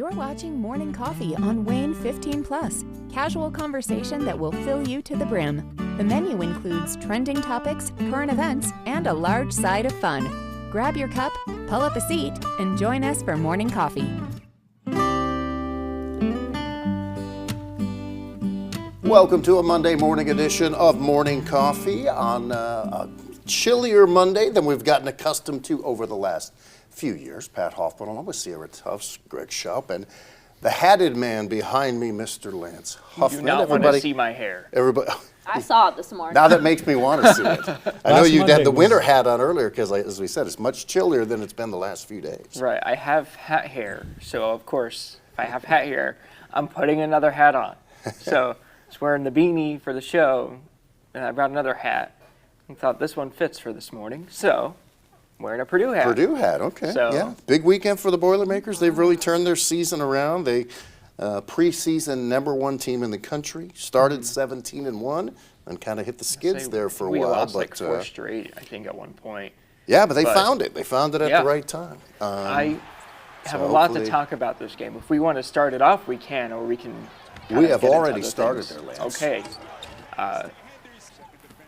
You're watching Morning Coffee on WANE 15 Plus. Casual conversation that will fill you to the brim. The menu includes trending topics, current events, and a large side of fun. Grab your cup, pull up a seat, and join us for Morning Coffee. Welcome to a Monday morning edition of Morning Coffee on a chillier Monday than we've gotten accustomed to over the last few years. Pat Hoffman along with Sierra Tufts, Greg Schaup, and the hatted man behind me, Mr. Lance Huffman. You do not want to see my hair. Everybody, I saw it this morning. now that makes me want to see it. I know you had the winter hat on earlier because, as we said, it's much chillier than it's been the last few days. Right, I have hat hair, so of course, if I have hat hair, I'm putting another hat on. So I was wearing the beanie for the show, and I brought another hat, and thought this one fits for this morning, so wearing a Purdue hat. Purdue hat, okay. So, yeah, big weekend for the Boilermakers. They've really turned their season around. They preseason #1 team in the country. Started 17-1 and kind of hit the skids there for a while. We lost but like 4 straight, I think, at one point. Yeah, but they found it. They found it at the right time. I have a lot to talk about this game. If we want to start it off, we can, or we can. We have already started there, Lance. Okay.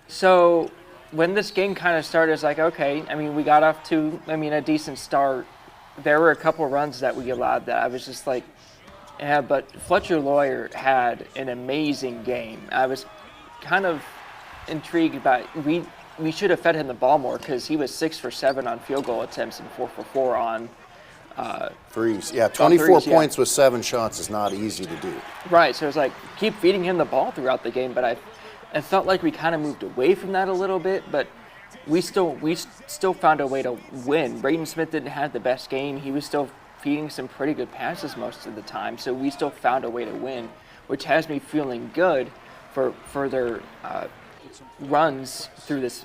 So when this game kind of started, it's like, okay, I mean, we got off to, a decent start. There were a couple runs that we allowed that I was just like, yeah, but Fletcher Lawyer had an amazing game. I was kind of intrigued by, we should have fed him the ball more because he was 6 for 7 on field goal attempts and 4 for 4 on threes. Yeah, 24 points with 7 shots is not easy to do. Right, so it's like, keep feeding him the ball throughout the game, but I felt like we kind of moved away from that a little bit, but we still found a way to win. Braden Smith didn't have the best game. He was still feeding some pretty good passes most of the time, so we still found a way to win, which has me feeling good for further runs through this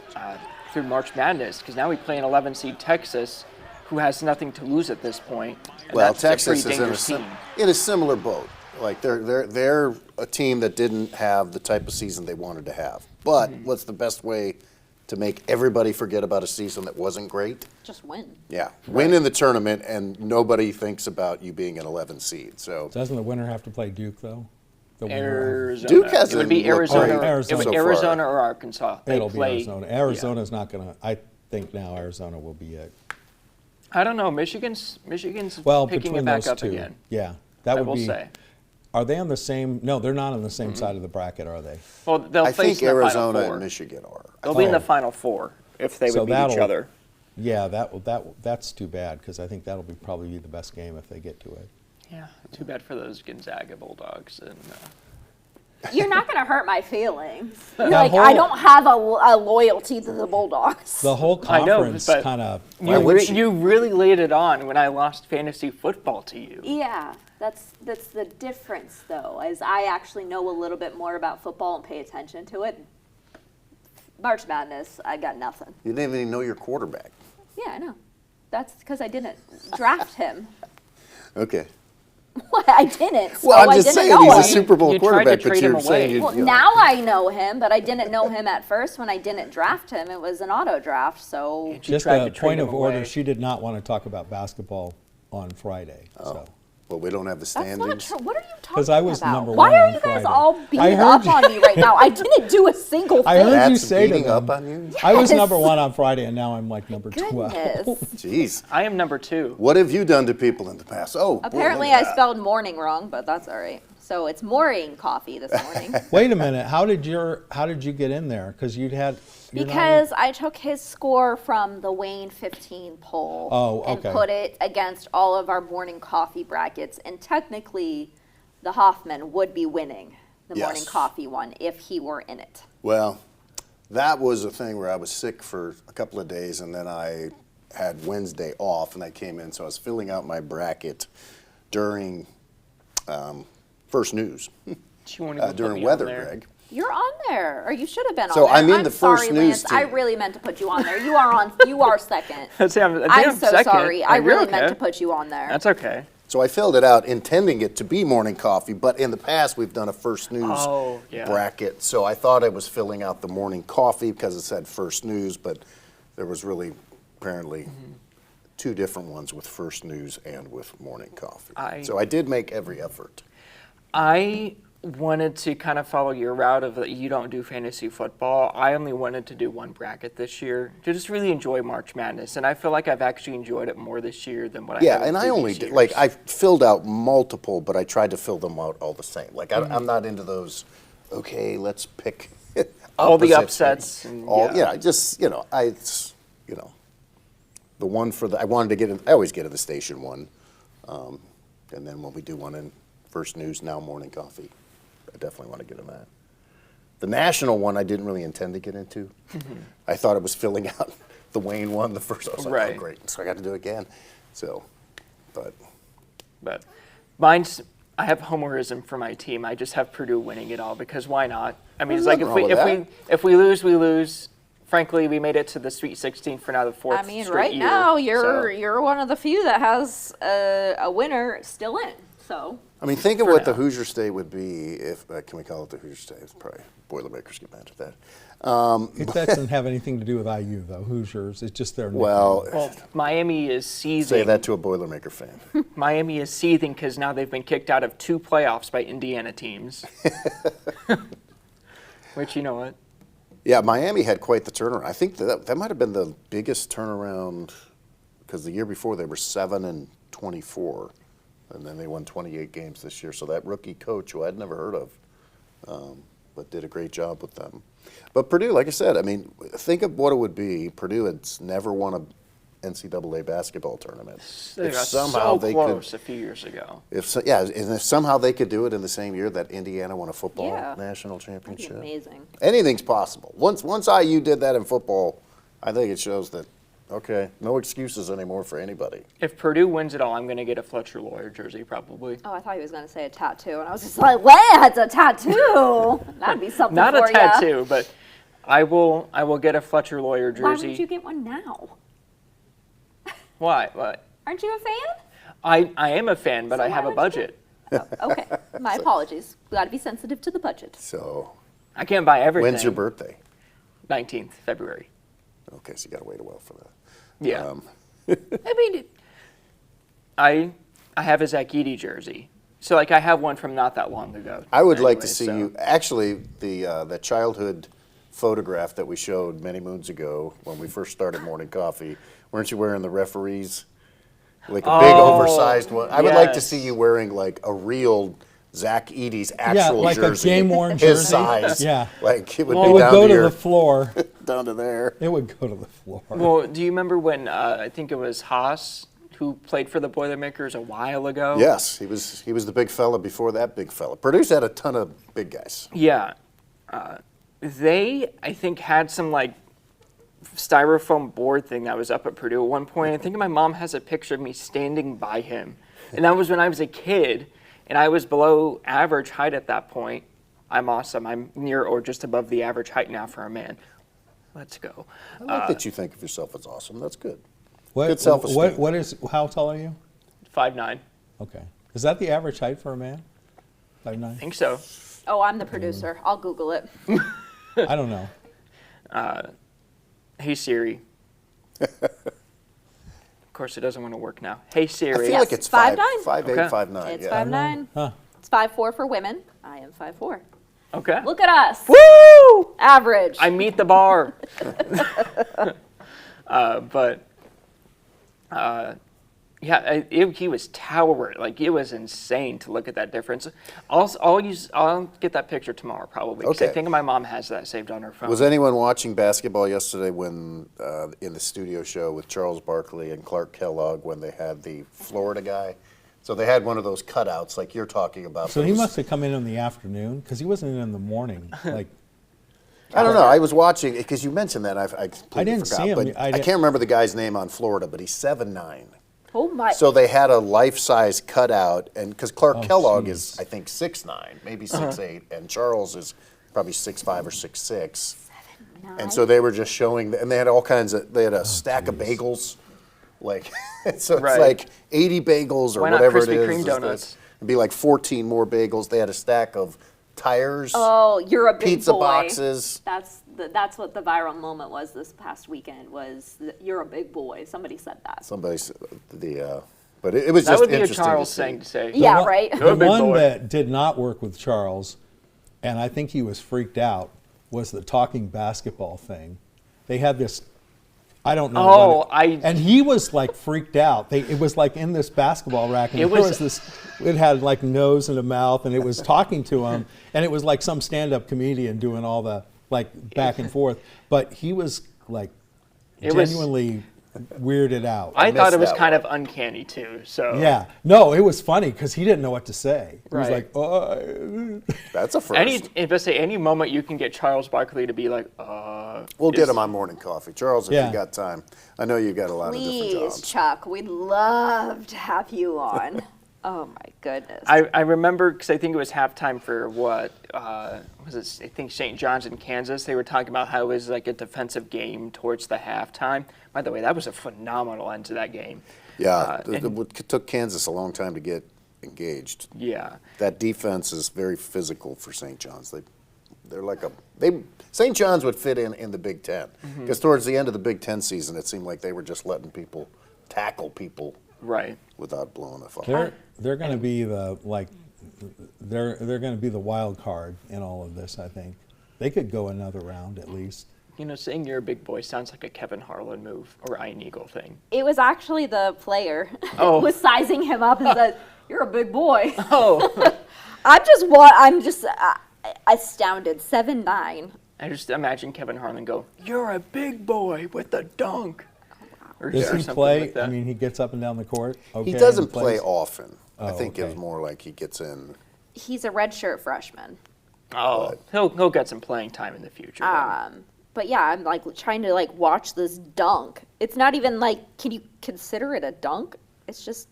through March Madness, because now we play an 11 seed Texas, who has nothing to lose at this point. Well, Texas is in a similar boat. Like they're a team that didn't have the type of season they wanted to have. But what's the best way to make everybody forget about a season that wasn't great? Just win. Yeah, win in the tournament, and nobody thinks about you being an 11 seed. So doesn't the winner have to play Duke though? Arizona. Duke hasn't. It would be Arizona. It would so Arizona or Arkansas. It'll be Arizona. Arizona's not gonna. I think now Arizona will be it. I don't know. Michigan's well, picking it between back those up two, again. yeah, that I would will be. say. Are they on the same? No, they're not on the same side of the bracket, are they? Well, they'll I face think in the Arizona Final Four. and Michigan are. They'll be in the Final Four if they would beat each other. Yeah, that's too bad because I think that'll probably be the best game if they get to it. Yeah, too bad for those Gonzaga Bulldogs. And You're not going to hurt my feelings. I don't have a loyalty to the Bulldogs. The whole conference kind of. You really laid it on when I lost fantasy football to you. Yeah, that's the difference, though, as I actually know a little bit more about football and pay attention to it. March Madness, I got nothing. You didn't even know your quarterback. Yeah, I know. That's because I didn't draft him. Okay. What? I didn't. So Well, I'm just saying he's a Super Bowl You tried to quarterback, but trade you're him saying away. you. Well, now I know him, but I didn't know him at first when I didn't draft him. It was an auto draft, so. Just tried a to trade point him of order. away. She did not want to talk about basketball on Friday. So. Well, we don't have the That's not standings. true. What are you talking about? 'Cause I was number Why one are on you guys Friday. all I beating heard up you. on me right now? I didn't do a single thing. I heard you That's say to beating them. up on you? I was Yes. number 1 on Friday, and now I'm like number 12. Goodness. Jeez. I am number 2. What have you done to people in the past? Oh, boy, Apparently, look at I that. spelled morning wrong, but that's all right. So it's morning coffee this morning. Wait a minute. How did you get in there? Because you're not Because I took his score from the WANE 15 poll and put it against all of our morning coffee brackets, and technically, the Hoffman would be winning the morning coffee one if he were in it. Well, that was a thing where I was sick for a couple of days, and then I had Wednesday off, and I came in, so I was filling out my bracket during First News, during weather, Greg. You're on there, or you should have been So on there. I'm in the first sorry, news Lance. I team. really meant to put you on there. You are on. You are second. I'm so second. sorry. I You're really okay. meant to put you on there. That's okay. So I filled it out intending it to be morning coffee, but in the past we've done a First News bracket. So I thought I was filling out the morning coffee because it said First News, but there was really apparently two different ones with First News and with Morning Coffee. So I did make every effort. I wanted to kind of follow your route of that you don't do fantasy football. I only wanted to do one bracket this year to just really enjoy March Madness, and I feel like I've actually enjoyed it more this year than what I have in and I only previous did, like, years. I filled out multiple, but I tried to fill them out all the same. Like, I'm not into those, okay, let's pick all the opposites. upsets. And, Just, the one for I wanted to get in, I always get in the station one. And then when we do one in First News, now Morning Coffee, I definitely want to get in that. The national one I didn't really intend to get into. I thought it was filling out the WANE one, the first. I was like, Right. oh, great. So I got to do it again. So, but Mine's, I have homerism for my team. I just have Purdue winning it all because why not? I mean, There's it's like nothing wrong with if we lose, we lose. Frankly, we made it to the Sweet 16 for now the fourth I mean, straight right year, now so- you're one of the few that has a winner still in. So I mean, think of For what the now. Hoosier State would be if, can we call it the Hoosier State? It's probably, Boilermakers get mad at that. That doesn't have anything to do with IU, though. Hoosiers, it's just their nickname. Well, Miami is seething. say that to a Boilermaker fan. Miami is seething because now they've been kicked out of 2 playoffs by Indiana teams. Which, you know what? Yeah, Miami had quite the turnaround. I think that might have been the biggest turnaround because the year before they were 7-24, and then they won 28 games this year. So that rookie coach, who I'd never heard of, but did a great job with them. But Purdue, like I said, I mean, think of what it would be. Purdue had never won a NCAA basketball tournament. They got they close a few years ago. and if somehow they could do it in the same year that Indiana won a football national that'd be championship. amazing. Anything's possible. Once IU did that in football, I think it shows that, okay, no excuses anymore for anybody. If Purdue wins it all, I'm going to get a Fletcher Lawyer jersey probably. Oh, I thought he was going to say a tattoo, and I was just like, "What? A tattoo? That'd be something Not for a tattoo, but I will get a Fletcher Lawyer Why jersey. wouldn't you get one now? Why? What? Aren't you a fan? I am a fan, but So I why have a would you budget. Oh, okay, my apologies. Got to be sensitive to the budget. So, I can't buy everything. when's your birthday? 19th February. Okay, so you got to wait a while for that. Yeah. I mean, I have a Zach Edey jersey. So, like, I have one from not that long ago. I would like to anyway, see so- you. Actually, the childhood photograph that we showed many moons ago when we first started Morning Coffee, weren't you wearing the referees? Like a big oversized one. I would like to yes. see you wearing like a real Zach Edey's actual like jersey. a game-worn His jersey. size. Yeah. Like it would It be would down go to to your, the floor. down to there. It would go to the floor. Well, do you remember when I think it was Haas who played for the Boilermakers a while ago? Yes, he was the big fella before that big fella. Purdue's had a ton of big guys. Yeah. They, I think, had some like styrofoam board thing that was up at Purdue at one point. I think my mom has a picture of me standing by him. And that was when I was a kid, and I was below average height at that point. I'm awesome. I'm near or just above the average height now for a man. Let's go. I like that you think of yourself as awesome. That's good. What, Good self-esteem. what is? How tall are you? 5'9". Okay. Is that the average height for a man? 5'9"? I think so. Oh, I'm the producer. I'll Google it. I don't know. Hey Siri. Of course, it doesn't want to work now. Hey I Siri. feel like it's 5'8", Okay. 5'9". It's Yeah. 5'9". Huh. It's 5'4" for women. I am 5'4". Okay. Look at us. Woo! Average. I meet the bar. Yeah, he was towering. Like it was insane to look at that difference. I'll get that picture tomorrow probably. 'Cause Okay. I think my mom has that saved on her phone. Was anyone watching basketball yesterday when in the studio show with Charles Barkley and Clark Kellogg when they had the Florida guy? So they had one of those cutouts like you're talking about. So he those- must have come in the afternoon because he wasn't in the morning. Like I don't know. I was watching because you mentioned that. I completely I didn't forgot, see him. But I I didn't- can't remember the guy's name on Florida, but he's 7'9". Oh my. So they had a life-size cutout, and because Clark Kellogg geez. is, I think, 6'9", maybe 6'8", and Charles is probably 6'5" or 6'6". And so they were just showing, and they had all kinds of, they had a stack of bagels, like, so it's Right. like 80 bagels or Why not whatever it Krispy is. Kreme is donuts? It'd be like 14 more bagels. They had a stack of tires. Oh, you're a big pizza boy. boxes. That's what the viral moment was this past weekend. You're a big boy. Somebody said that. Somebody said but it was That just would be a interesting Charles to see. thing to say. Yeah, right. The big one boy. that did not work with Charles, and I think he was freaked out, was the talking basketball thing. They had this, I don't know. Oh, and he was like freaked out. It was like in this basketball rack, and it had like nose and a mouth, and it was talking to him, and it was like some stand-up comedian doing all the like back and forth. But he was like genuinely weirded out. I thought it was that kind one. of uncanny too. So Yeah, no, it was funny because he didn't know what to say. He was Right. like, oh. That's a first. any moment you can get Charles Barkley to be like, We'll get him on morning coffee. Charles, if Yeah. you got time. I know you've got a lot of different Please, jobs. Chuck, we'd love to have you on. Oh my goodness. I remember because I think it was halftime for what was it? I think St. John's in Kansas. They were talking about how it was like a defensive game towards the halftime. By the way, that was a phenomenal end to that game. Yeah, And- it took Kansas a long time to get engaged. Yeah. That defense is very physical for St. John's. They're like St. John's would fit in the Big Ten because towards the end of the Big Ten season, it seemed like they were just letting people tackle people Right. without blowing a fuck. They're going to be they're going to be the wild card in all of this. I think they could go another round at least. You know, saying you're a big boy sounds like a Kevin Harlan move or Ian Eagle thing. It was actually the player Oh. was sizing him up and said, "You're a big boy." Oh. I'm just astounded. 7'9". I just imagine Kevin Harlan go, "You're a big boy with a dunk." Or Does he something play? like that. I mean, he gets up and down the court. Okay, He doesn't and play plays. often. I Oh, think it was okay. more like he gets in. He's a redshirt freshman. Oh, he'll get some playing time in the future. then. But yeah, I'm like trying to like watch this dunk. It's not even like, can you consider it a dunk? It's just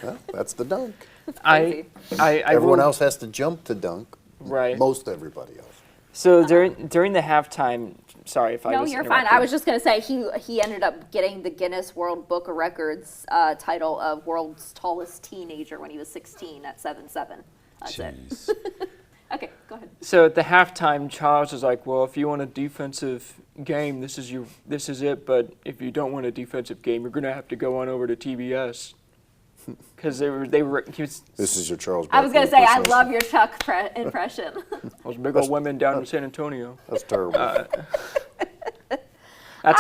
Well, that's the dunk. I Everyone will- else has to jump to dunk. Right. Most everybody else. So during the halftime, sorry if I no, was you're fine. interrupting. I was just gonna say he ended up getting the Guinness World Book of Records title of world's tallest teenager when he was 16 at 7'7". That's Jeez. it. Okay, go ahead. So at the halftime, Charles was like, "Well, if you want a defensive game, this is it. But if you don't want a defensive game, you're gonna have to go on over to TBS." Because he was This is your Charles. I was gonna Barkley say I impersonation. love your Chuck impression. those big old women down in San Antonio. That's terrible. That's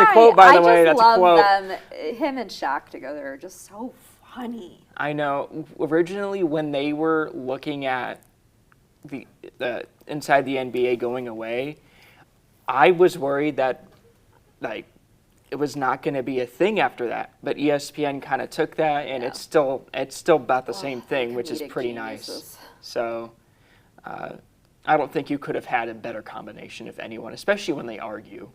a quote, by the way. I That's just a quote. love them. Him and Shaq together are just so funny. I know. Originally, when they were looking at the inside the NBA going away, I was worried that like it was not going to be a thing after that. But ESPN kind of took that, and Yeah. it's still about the same thing, which is comedic pretty geniuses. nice. So I don't think you could have had a better combination, if anyone, especially when they argue.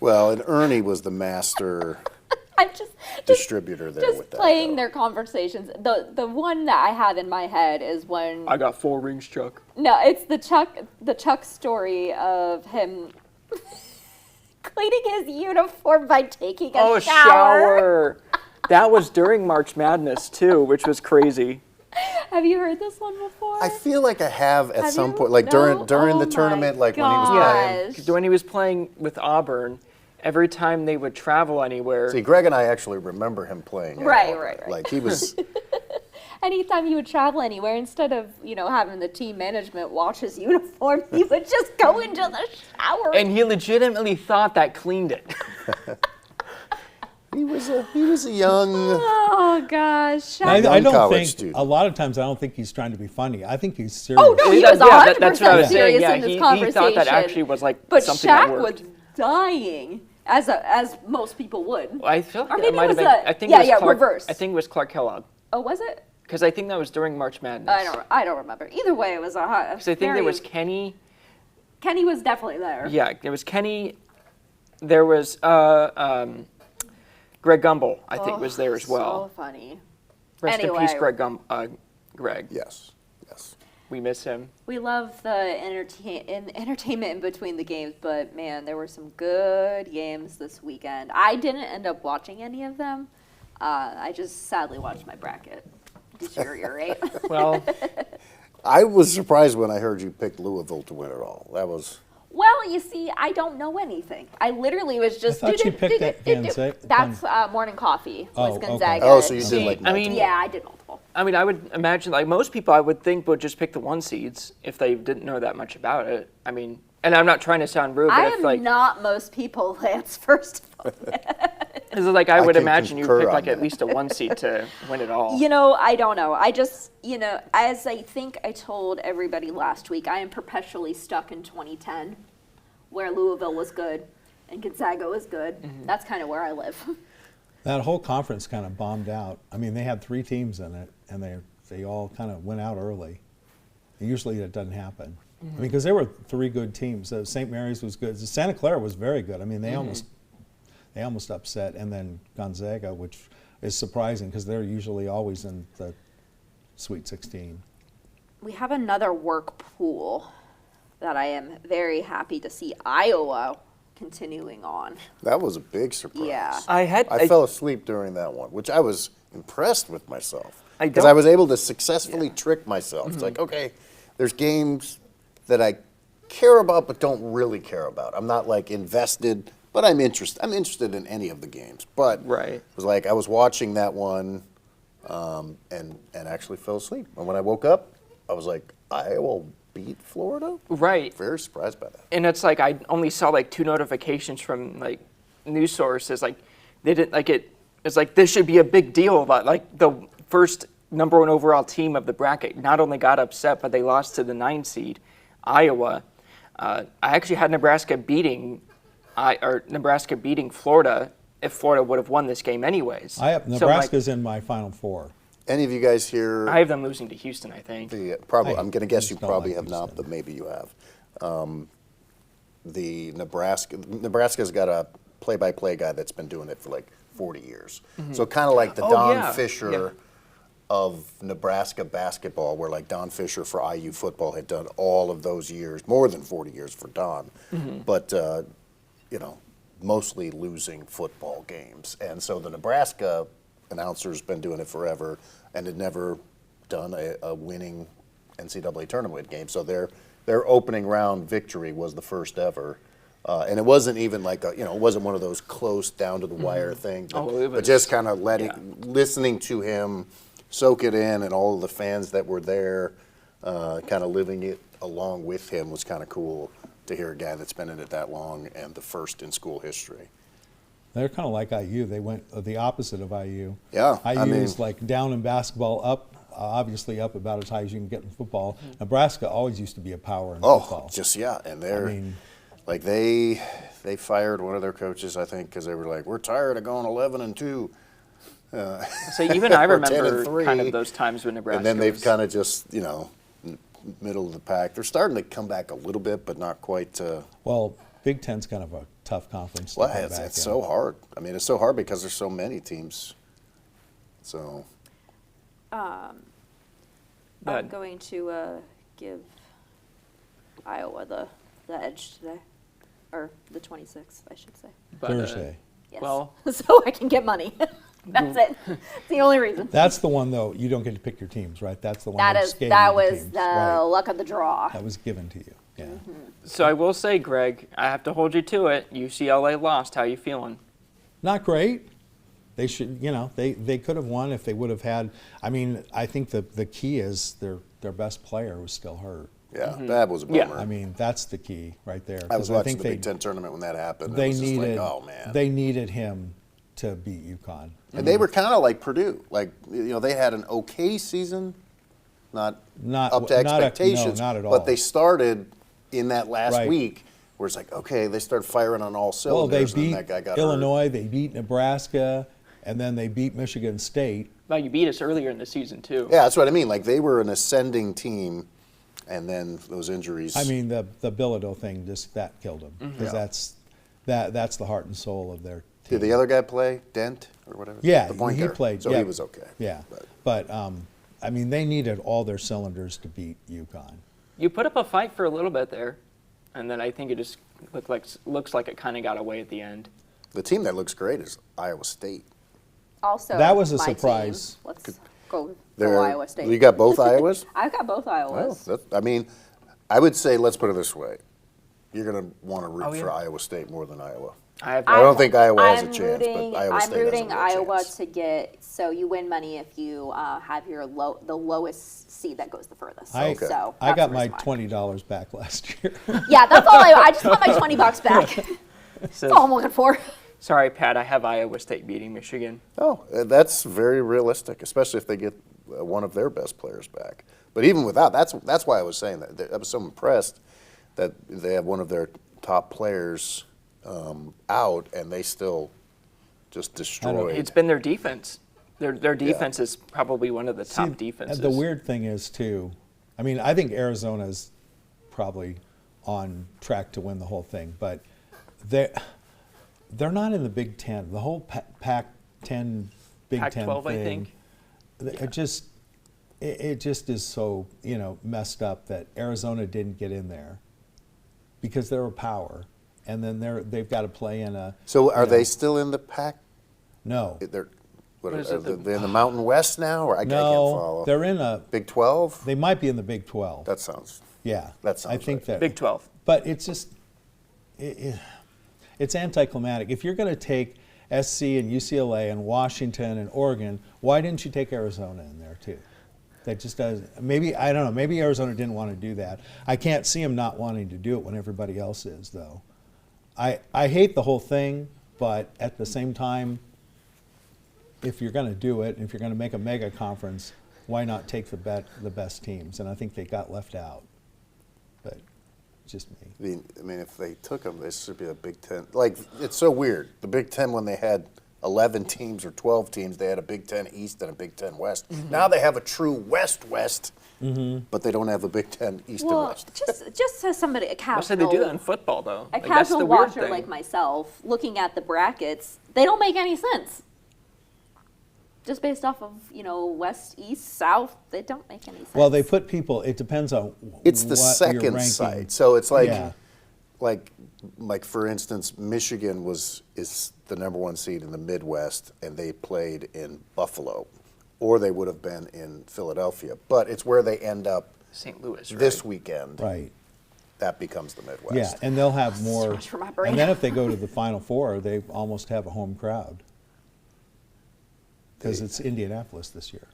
Well, and Ernie was the master I'm just distributor there just with that. playing though. their conversations. The one that I have in my head is when I got 4 rings, Chuck. no, it's the Chuck story of him cleaning his uniform by taking a shower. That was during March Madness too, which was crazy. Have you heard this one before? I feel like I have at Have some you? point, like No? during Oh the my tournament, like when he was playing. gosh. When he was playing with Auburn, every time they would travel anywhere, See, Greg and I actually remember him playing. at Right, Auburn. right. Like he was. Anytime he would travel anywhere, instead of having the team management watch his uniform, he would just go into the shower. and he legitimately thought that cleaned it. He was a young. Oh gosh! I Young don't college think student. a lot of times I don't think he's trying to be funny. I think he's serious. Oh no, he Yeah, was that- 100% that's what I was saying. serious Yeah, in this he conversation. thought that actually was like but something that Shaq worked. was dying, as most people would. I feel like Or it maybe might it have was been. a- I think yeah, it was yeah, Clark, reverse. I think it was Clark Kellogg Oh, was it? because I think that was during March Madness. I don't remember. Either way, it was a hot. Because I think there was Kenny. Kenny was definitely there. Yeah, there was Kenny. There was Greg Gumbel. I think was there as well. So funny. Rest Anyway. in peace, Greg. Yes. Yes. We miss him. We love the entertainment in between the games, but man, there were some good games this weekend. I didn't end up watching any of them. I just sadly watched my bracket deteriorate. Well, I was surprised when I heard you pick Louisville to win it all. That was. Well, you see, I don't know anything. I literally was just. I thought you picked that Gonzaga. That's Morning Coffee was okay. Gonzaga. Oh, so you did See, like. I mean- Yeah, I did multiple. I mean, I would imagine, like most people, I would think would just pick the 1 seeds if they didn't know that much about it. I mean, and I'm not trying to sound rude, but I if am like, not most people, Lance. First of all, cause like I would can imagine you concur pick on like at that. least a 1 seed to win it all. you know, I don't know. I just, as I think I told everybody last week, I am perpetually stuck in 2010, where Louisville was good and Gonzaga was good. That's kind of where I live. That whole conference kind of bombed out. I mean, they had 3 teams in it, and they all kind of went out early. Usually that doesn't happen. I mean, because there were 3 good teams. St. Mary's was good. Santa Clara was very good. I mean, they almost upset, and then Gonzaga, which is surprising because they're usually always in the Sweet 16. We have another work pool that I am very happy to see Iowa continuing on. That was a big surprise. Yeah. I fell asleep during that one, which I was impressed with myself. I Because I was able to successfully trick myself. It's like, okay, there's games that I care about but don't really care about. I'm not like invested, but I'm interested. I'm interested in any of the games. But it was like I was watching that one and actually fell asleep. And when I woke up, I was like, Iowa beat Florida? Right. Very surprised by that. And it's like I only saw like 2 notifications from like news sources. Like they didn't like it. It's like this should be a big deal. But like the first #1 overall team of the bracket not only got upset, but they lost to the 9 seed, Iowa. I actually had Nebraska beating Florida if Florida would have won this game anyways. Nebraska's in my Final 4. Any of you guys here? I have them losing to Houston, I think. Probably. I'm going to guess you just don't probably like have not, Houston. but maybe you have. The Nebraska's got a play-by-play guy that's been doing it for like 40 years. So kind of like the Don Fisher of Nebraska basketball, where like Don Fisher for IU football had done all of those years, more than 40 years for Don, but mostly losing football games. And so the Nebraska announcer's been doing it forever and had never done a winning NCAA tournament game. So their opening round victory was the first ever. And it wasn't even like it wasn't one of those close down to the wire things, but just kind of listening to him soak it in, and all of the fans that were there kind of living it along with him was kind of cool to hear a guy that's been in it that long and the first in school history. They're kind of like IU. They went the opposite of IU. Yeah, IU is like down in basketball, up, obviously up about as high as you can get in football. Nebraska always used to be a power in football. And they're like they fired one of their coaches, I think, because they were like, we're tired of going 11-2. So even I or remember 10-3. kind of those times when Nebraska. And then they've was, kind of just middle of the pack. They're starting to come back a little bit, but not quite. Well, Big Ten's kind of a tough conference. Well, it's so hard. I mean, it's so hard because there's so many teams. So. I'm going to give Iowa the edge today, or the 26th, I should say. Thursday. Yes. Well, so I can get money. That's it. It's the only reason. That's the one, though. You don't get to pick your teams, right? That's the one. That was teams, the right. luck of the draw. That was given to you. Yeah. So I will say, Greg, I have to hold you to it. UCLA lost. How you feeling? Not great. They should, they could have won if they would have had. I mean, I think the key is their best player was still hurt. Yeah, that was a bummer. Yeah. I mean, that's the key right there. I was watching the they, Big Ten tournament when that happened. They it was needed, just like, oh man. They needed him to beat UConn. And they were kind of like Purdue. Like, they had an okay season, not up to expectations. No, not at all. But they started in that last Right. week where it's like, okay, they started firing on all Well, cylinders. they and beat that guy got Illinois, hurt. they beat Nebraska, and then they beat Michigan State. Well, you beat us earlier in the season too. Yeah, that's what I mean. Like, they were an ascending team, and then those injuries. I mean, the Bilodeau thing that killed them because that's the heart and soul of their team. Did the other guy play? Dent or whatever? Yeah, the point he guard. played. So yeah. he was okay. Yeah, but I mean, they needed all their cylinders to beat UConn. You put up a fight for a little bit there, and then I think it just looks like it kind of got away at the end. The team that looks great is Iowa State. Also, That was a my surprise. Team. Go They're- Iowa State. You got both Iowas? I've got both Iowas. Well, I mean, I would say, let's put it this way. You're going to want to root Oh, yeah. for Iowa State more than Iowa. I don't think Iowa has a I'm chance, rooting, but Iowa I'm State has a rooting real Iowa chance. to get, so you win money if you have the lowest seed that goes the furthest. I, So I that's got the my reason why. $20 back last year. Yeah, that's all I just want my $20 back. That's all I'm looking for. Sorry, Pat. I have Iowa State beating Michigan. Oh, that's very realistic, especially if they get one of their best players back. But even without, that's why I was saying that. I was so impressed that they have one of their top players out, and they still just destroyed. It's been their defense. Their defense is probably one of the top defenses. The weird thing is, too, I mean, I think Arizona's probably on track to win the whole thing, but they're not in the Big Ten. The whole Pac-10, Big Ten Pac-12, I thing, think. it just is so, messed up that Arizona didn't get in there because they're a power, and then they've got to play in a. So are they still in the Pac? No. They're is it, they're in the Mountain West now, or I can't No, follow. they're in a. Big 12. They might be in the Big 12. That sounds. Yeah, That sounds I think right. that. Big 12. But it's just, it's anticlimactic. If you're going to take SC and UCLA and Washington and Oregon, why didn't you take Arizona in there too? That just does. Maybe I don't know. Maybe Arizona didn't want to do that. I can't see them not wanting to do it when everybody else is, though. I hate the whole thing, but at the same time, if you're going to do it, if you're going to make a mega conference, why not take the best teams? And I think they got left out. But just me. I mean, if they took them, this should be a Big Ten. Like, it's so weird. The Big Ten, when they had 11 teams or 12 teams, they had a Big Ten East and a Big Ten West. Mm-hmm. Now they have a true West-West, but they don't have a Big Ten East and Well, West. just as somebody, a I casual, say they do that in football, though. a Like, that's casual the weird watcher thing. like myself, looking at the brackets, they don't make any sense. Just based off of, west, east, south, they don't make any sense. Well, they put people. It depends on. It's the what you're second ranking. site. So it's like, Yeah. like for instance, Michigan is the number one seed in the Midwest, and they played in Buffalo, or they would have been in Philadelphia. But it's where they end up St. Louis, right? this weekend. Right. That becomes the Midwest. Yeah, and they'll have more. much for my brain. And then if they go to the Final Four, they almost have a home crowd because it's Indianapolis this year.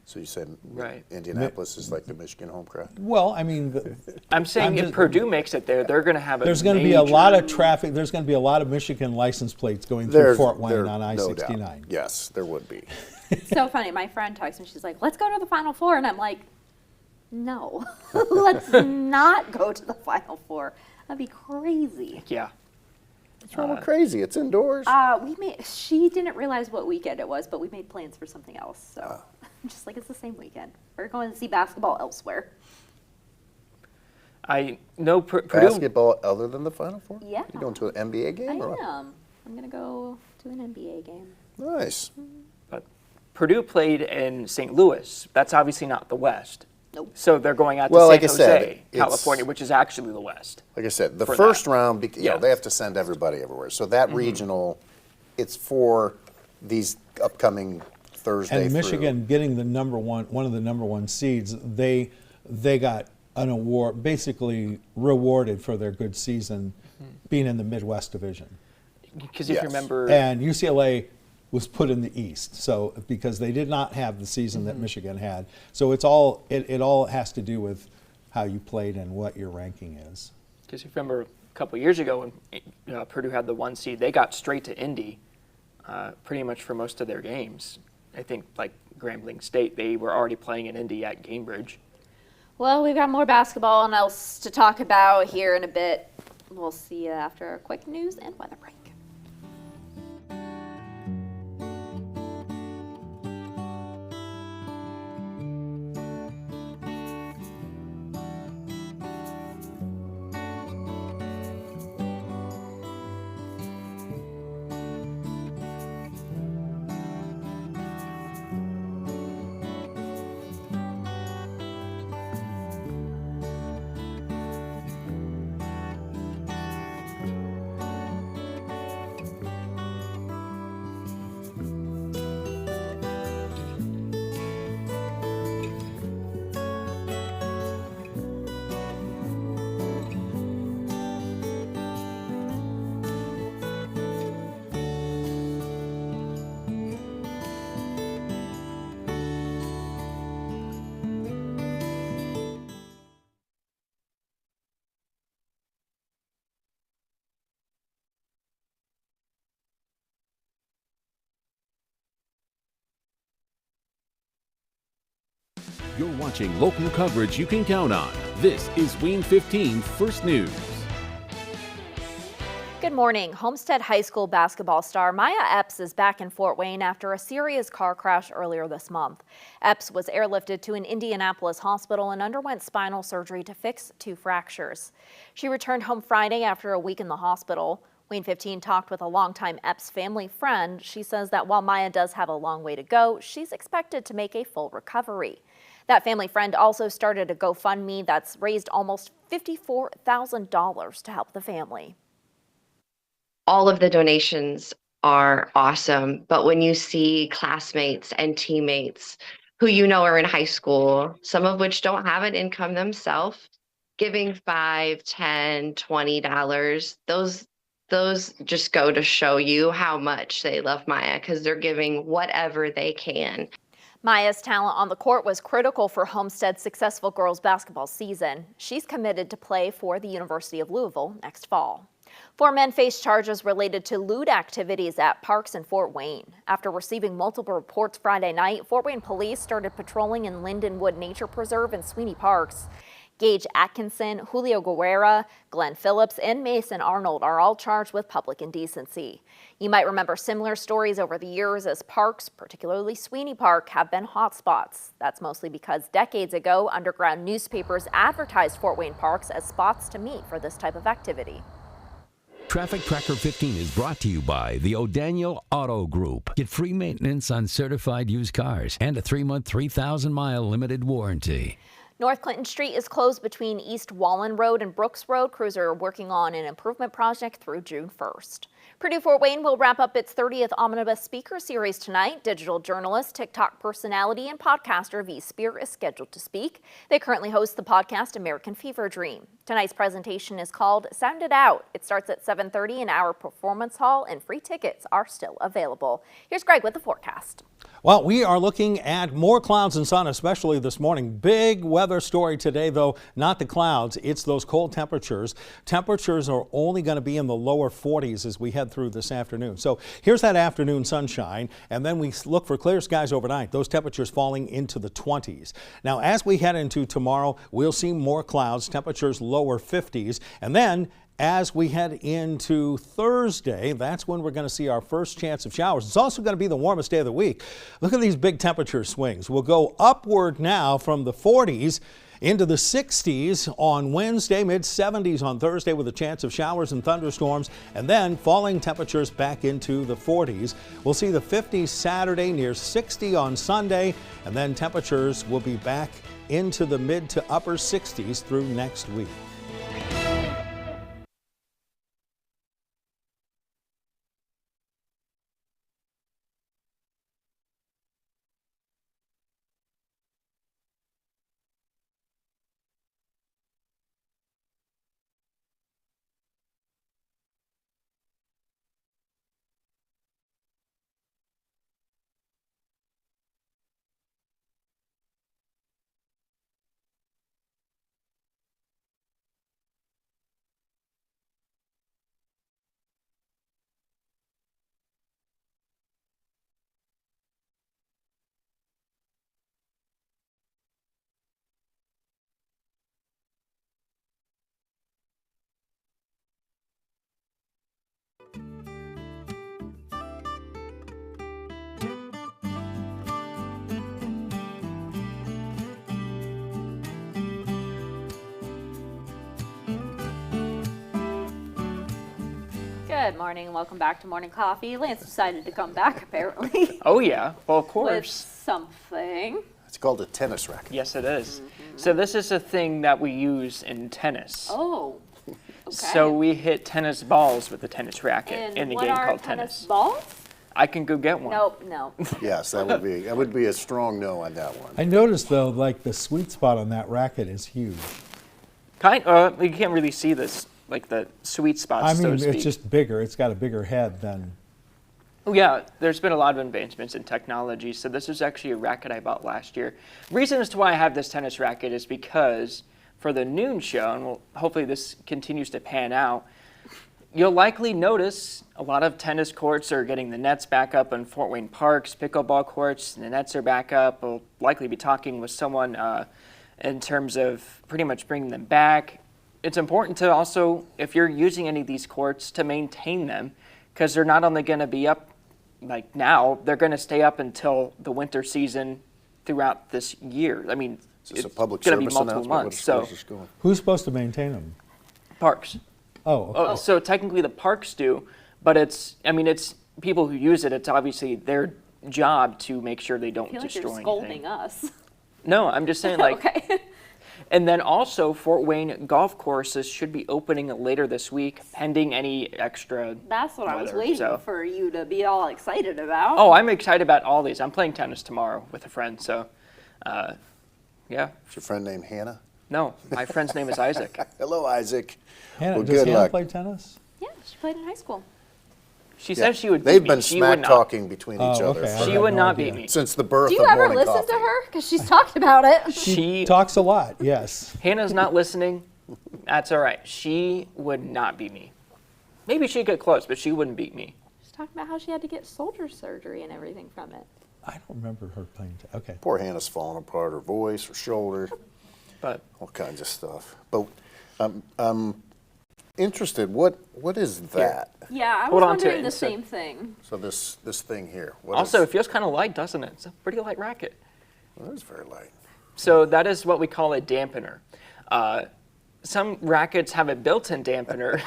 So you said Right. Indianapolis is like the Michigan home crowd? Well, I mean, I'm saying I'm if just- Purdue makes it there, they're going to have a there's going to be a lot of major- traffic. There's going to be a lot of Michigan license plates going through Fort Wayne on no doubt. I-69. Yes, there would be. so funny. My friend texts me. She's like, "Let's go to the Final Four," and I'm like, "No, let's not go to the Final Four. That'd be crazy." Yeah. What's wrong with crazy? It's indoors. She didn't realize what weekend it was, but we made plans for something else. So I'm just like, it's the same weekend. We're going to see basketball elsewhere. I know Purdue. Basketball other than the Final Four? Yeah. You going to an NBA I game? or what? am. I'm gonna go to an NBA game. Nice. But Purdue played in St. Louis. That's obviously not the West. Nope. So they're going out to Well, San like I Jose, said, it's- California, which is actually the West. Like I said, the For first that. round, Yeah. they have to send everybody everywhere. So that regional, it's for these upcoming Thursday And through. Michigan getting one of the number one seeds, they got an award, basically rewarded for their good season, being in the Midwest Division. Because if Yes. you remember, And UCLA was put in the East, so because they did not have the season that Michigan had. So it all has to do with how you played and what your ranking is. because if you remember a couple years ago when Purdue had the 1 seed, they got straight to Indy, pretty much for most of their games. I think like Grambling State, they were already playing in Indy at Cambridge. Well, we've got more basketball and else to talk about here in a bit. We'll see you after a quick news and weather break. You're watching local coverage you can count on. This is WANE 15 First News. Good morning. Homestead High School basketball star Maya Epps is back in Fort Wayne after a serious car crash earlier this month. Epps was airlifted to an Indianapolis hospital and underwent spinal surgery to fix 2 fractures. She returned home Friday after a week in the hospital. WANE 15 talked with a longtime Epps family friend. She says that while Maya does have a long way to go, she's expected to make a full recovery. That family friend also started a GoFundMe that's raised almost $54,000 to help the family. All of the donations are awesome, but when you see classmates and teammates who you know are in high school, some of which don't have an income themselves, giving $5, $10, $20, those just go to show you how much they love Maya, because they're giving whatever they can. Maya's talent on the court was critical for Homestead's successful girls basketball season. She's committed to play for the University of Louisville next fall. 4 men face charges related to lewd activities at parks in Fort Wayne. After receiving multiple reports Friday night, Fort Wayne police started patrolling in Lindenwood Nature Preserve and Sweeney Parks. Gage Atkinson, Julio Guerrera, Glenn Phillips, and Mason Arnold are all charged with public indecency. You might remember similar stories over the years as parks, particularly Sweeney Park, have been hotspots. That's mostly because decades ago, underground newspapers advertised Fort Wayne parks as spots to meet for this type of activity. Traffic Tracker 15 is brought to you by the O'Daniel Auto Group. Get free maintenance on certified used cars and a 3-month, 3,000-mile limited warranty. North Clinton Street is closed between East Wallen Road and Brooks Road. Crews are working on an improvement project through June 1st. Purdue Fort Wayne will wrap up its 30th Omnibus Speaker Series tonight. Digital journalist, TikTok personality, and podcaster V. Spear is scheduled to speak. They currently host the podcast American Fever Dream. Tonight's presentation is called Sound It Out. It starts at 7:30 in our performance hall, and free tickets are still available. Here's Greg with the forecast. Well, we are looking at more clouds and sun, especially this morning. Big weather story today, though, not the clouds. It's those cold temperatures. Temperatures are only going to be in the lower 40s as we head through this afternoon. So here's that afternoon sunshine, and then we look for clear skies overnight. Those temperatures falling into the 20s. Now, as we head into tomorrow, we'll see more clouds, temperatures lower 50s, and then as we head into Thursday, that's when we're going to see our first chance of showers. It's also going to be the warmest day of the week. Look at these big temperature swings. We'll go upward now from the 40s into the 60s on Wednesday, mid-70s on Thursday with a chance of showers and thunderstorms, and then falling temperatures back into the 40s. We'll see the 50s Saturday, near 60 on Sunday, and then temperatures will be back into the mid to upper 60s through next week. Good morning, welcome back to Morning Coffee. Lance decided to come back, apparently. Oh yeah, well of With course. something. It's called a tennis racket. Yes, it is. So this is a thing that we use in tennis. Oh, okay. So we hit tennis balls with a tennis racket And in the what game are called tennis balls? I can go get one. Nope, no. Yes, that would be a strong no on that one. I noticed, though, like the sweet spot on that racket is huge. You can't really see this, like the sweet spots, I so mean, to speak. it's just bigger. It's got a bigger head than... Oh, yeah, there's been a lot of advancements in technology. So this is actually a racket I bought last year. Reason as to why I have this tennis racket is because for the noon show, and hopefully this continues to pan out, you'll likely notice a lot of tennis courts are getting the nets back up in Fort Wayne parks, pickleball courts, the nets are back up. We'll likely be talking with someone in terms of pretty much bringing them back. It's important to also, if you're using any of these courts, to maintain them, because they're not only going to be up like now, they're going to stay up until the winter season throughout this year. I mean, It's a it's public going to be service multiple announcement. months. Where's So this going? Who's supposed to maintain them? parks. Oh, okay. So technically the parks do, but it's people who use it. It's obviously their job to make sure they don't I feel like destroy you're scolding anything. us. No, I'm just saying like. Okay. And then also Fort Wayne golf courses should be opening later this week, pending any extra. That's what I was weather, waiting so. for you to be all excited about. Oh, I'm excited about all these. I'm playing tennis tomorrow with a friend, so yeah. Is your friend named Hannah? No, my friend's name is Isaac. Hello, Isaac. Hannah, Well, does good Hannah luck. play tennis? Yeah, she played in high school. She Yeah. said she would. They've beat been me. She would smack not. talking between each Oh, other okay. I She had would no not idea. beat me. since the birth Do of you ever morning listen coffee. to her? Because she's talked about it. She Talks a lot, yes. Hannah's not listening. That's all right. She would not beat me. Maybe she'd get close, but she wouldn't beat me. She's talking about how she had to get shoulder surgery and everything from it. I don't remember her playing. Okay. Poor Hannah's falling apart. Her voice, her shoulder, But all kinds of stuff. But I'm interested. What is that? Yeah, I was Hold on to wondering it the and so- same thing. So this thing here. What also, is, it feels kind of light, doesn't it? It's a pretty light racket. well, it is very light. So that is what we call a dampener. Some rackets have a built-in dampener.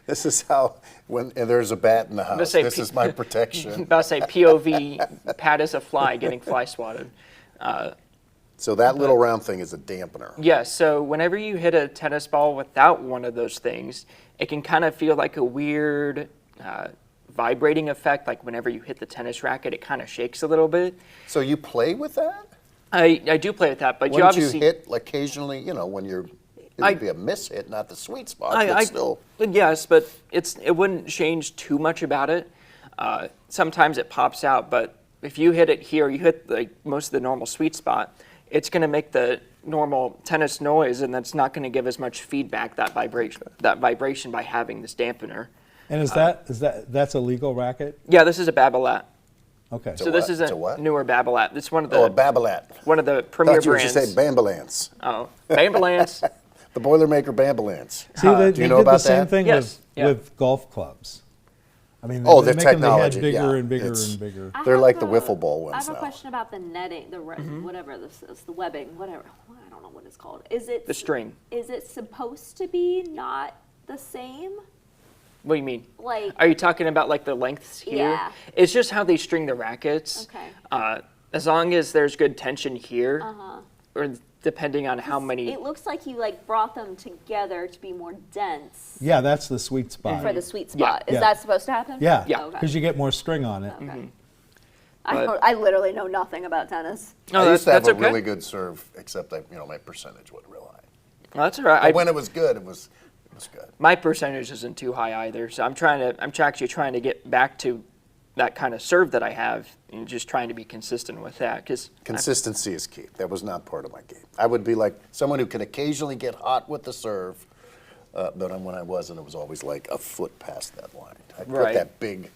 This is how when there's a bat in the house. say This is my protection. About to say POV, pat as a fly, getting fly swatted. So that little round thing is a dampener. Yeah, so whenever you hit a tennis ball without one of those things, it can kind of feel like a weird vibrating effect. Like whenever you hit the tennis racket, it kind of shakes a little bit. So you play with that? I do play with that, but you Wouldn't you obviously hit like, occasionally? You know, when you're it would be a miss hit, not the sweet spot, but I still. yes, but it wouldn't change too much about it. Sometimes it pops out, but if you hit it here, you hit like most of the normal sweet spot, it's going to make the normal tennis noise, and that's not going to give as much feedback, that vibration by having this dampener. And that's a legal racket? Yeah, this is a Babolat. Okay. So this what? is It's a a what? newer Babolat. It's one of the Oh, a Babolat. one of the premier Thought you were brands. going to say Bambalance. Oh, Bambalance. The Boilermaker Bambalance. See, they do you know did the about same that? thing Yes, yeah. with golf clubs. I mean, Oh, they the make them the head technology, bigger yeah. and bigger It's- and bigger. I They're have like the a- wiffle ball ones I have a now. question about the netting, whatever this is, the webbing, whatever. I don't know what it's called. Is it The string. Is it supposed to be not the same? What do you mean? Like, Are you talking about like the lengths here? Yeah. It's just how they string the rackets. Okay. As long as there's good tension here, or depending on how many. it looks like you like brought them together to be more dense Yeah, that's the sweet spot. for the sweet Yeah. spot. Is Yeah. that supposed to happen? Yeah, Yeah. Okay. because you get more string on it. Okay. But- I literally know nothing about tennis. No, I used to have that's a okay. really good serve, except my percentage wasn't real high. Well, that's all right. But when it was good, it was good. My percentage isn't too high either, so I'm actually trying to get back to that kind of serve that I have, and just trying to be consistent with that. Because Consistency is key. That was not part of my game. I would be like someone who can occasionally get hot with the serve, but when I wasn't, it was always like a foot past that line. I put Right. that big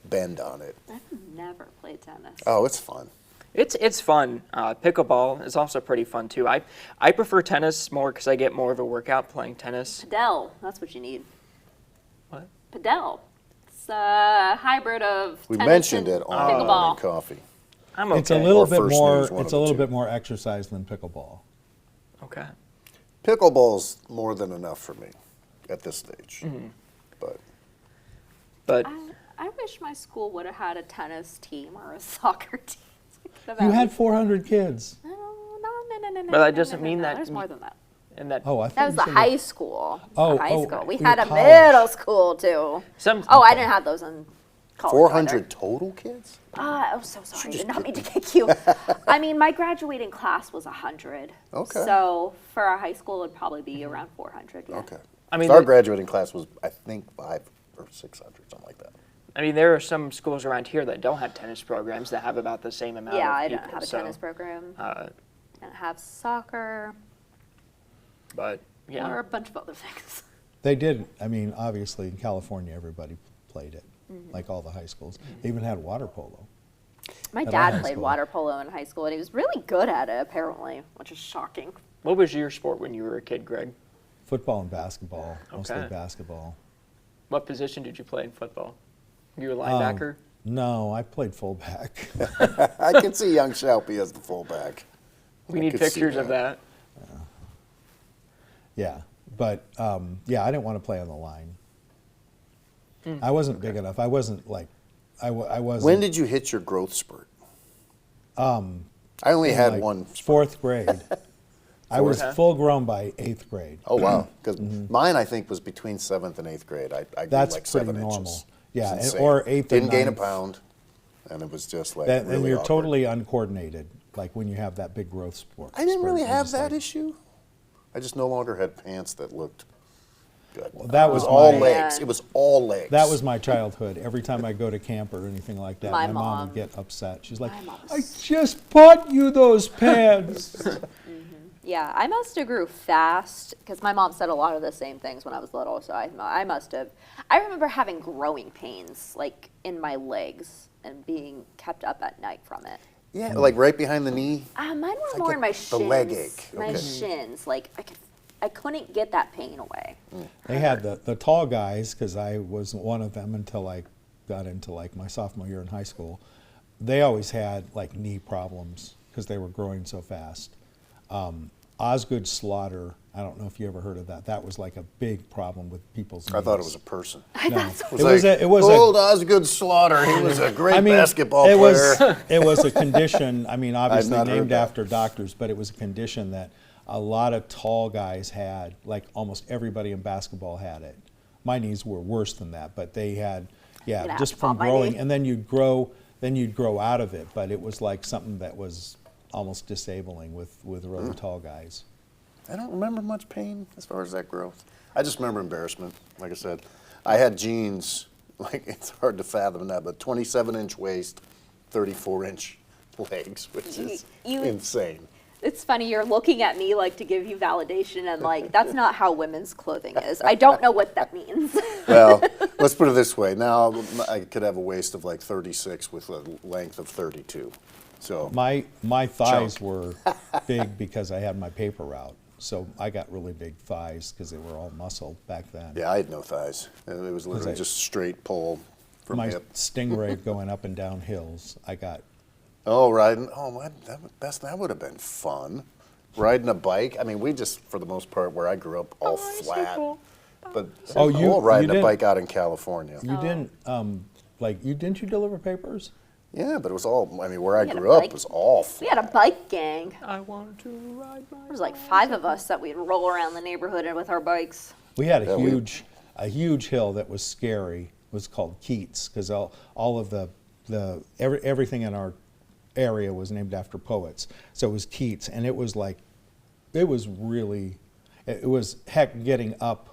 bend on it. I've never played tennis. Oh, it's fun. it's fun. Pickleball is also pretty fun too. I prefer tennis more because I get more of a workout playing tennis. Padel, that's what you need. What? Padel. It's a hybrid of We tennis mentioned and it on Morning pickleball. Coffee. I'm okay. It's a little Or bit First more. News, one It's of a the little two. bit more exercise than pickleball. Okay. Pickleball's more than enough for me at this stage. But I wish my school would have had a tennis team or a soccer team. You had 400 kids. No. But that doesn't mean that- There's more than that. and that Oh, I thought That was you the said high school. Oh, high oh, school. We in had a college. middle school too. some. Oh, I didn't have those in college. 400 total kids? I'm so sorry. I did not mean to kick you. I mean, my graduating class was 100. Okay. So for our high school, it would probably be around 400. Yeah. Okay. I mean, So our the- graduating class was, I think, 500 or 600, something like that. I mean, there are some schools around here that don't have tennis programs that have about the same amount. Yeah, of I people, didn't have a so, tennis program. Uh, Didn't have soccer but yeah. or a bunch of other things. They did. I mean, obviously in California, everybody played it, like all the high schools. They even had water polo. My dad played water polo in high school, and he was really good at it, apparently, which is shocking. What was your sport when you were a kid, Greg? Football and basketball, mostly Okay. basketball. What position did you play in football? You were a linebacker? No, I played fullback. I can see young Shelby as the fullback. We I need could see pictures of that. Yeah, but yeah, I didn't want to play on the line. I wasn't big enough. I wasn't like, I wasn't. When did you hit your growth spurt? I only had like one. Fourth grade. I was full grown by 8th grade. Oh wow! Because mine, I think, was between 7th and 8th grade. I grew That's like pretty 7 normal. inches. Yeah, It's or insane. 8th Didn't or gain a 9th. pound, and it was just like And really you're awkward. totally uncoordinated, like when you have that big growth spurt. I didn't really you're have just that like- issue. I just no longer had pants that looked good. that it was all my- legs. It was all legs. That was my childhood. Every time I go to camp or anything like that, My my mom mom- would get upset. She's like, my mom I just bought you those pants. Yeah, I must have grew fast because my mom said a lot of the same things when I was little. So I must have. I remember having growing pains like in my legs and being kept up at night from it. Yeah, like right behind the knee. Mine were I more get in my the shins. leg ache, My okay. shins, like I couldn't get that pain away. They had the tall guys, because I wasn't one of them until I got into like my sophomore year in high school. They always had like knee problems because they were growing so fast. Osgood Slaughter, I don't know if you ever heard of that. That was like a big problem with people's knees. I thought it was a person. It was old Osgood Slaughter. He was a great basketball it player. It was a condition, I mean, obviously not heard named that. after doctors, but it was a condition that a lot of tall guys had, like almost everybody in basketball had it. My knees were worse than that, but they had, Gonna have just to from pop my growing, knee. and then you'd grow out of it, but it was like something that was almost disabling with really tall guys. I don't remember much pain as far as that growth. I just remember embarrassment. Like I said, I had jeans, like it's hard to fathom that, but 27-inch waist, 34-inch legs, which is insane. It's funny, you're looking at me like to give you validation, and like that's not how women's clothing is. I don't know what that means. Well, let's put it this way. Now I could have a waist of like 36 with a length of 32. So My thighs Chunk. were big because I had my paper route. So I got really big thighs because they were all muscle back then. yeah, I had no thighs. It was literally just straight pull from My hip. Stingray going up and down hills, I got. Oh, riding. Oh, that would have been fun. Riding a bike. I mean, we just, for the most part, where I grew up, all flat. But riding a didn't- bike out in California. You didn't didn't you deliver papers? Yeah, but it was all. I mean, where I had a grew up bike. was all We flat. had a bike gang. I want to ride my There was like 5 of us that we'd roll around the neighborhood with our bikes. We had Yeah, a huge hill that was scary. It was called Keats because all of everything in our area was named after poets. So it was Keats, and it was heck getting up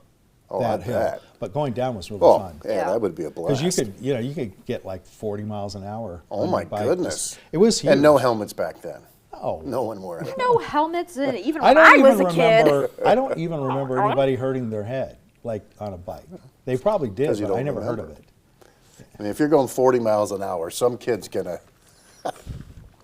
Oh, that I hill, bet. but going down was really Oh, fun. yeah, that would be a blast. Because you could get like 40 miles an hour. Oh on my your bike. goodness! It was huge. And no helmets back then. Oh. No one wore them. No helmets in it, even I when I don't was even a kid. remember. I don't even remember anybody hurting their head like on a bike. They probably did, 'Cause you but I don't never heard of remember. it. I mean, if you're going 40 miles an hour, some kid's gonna.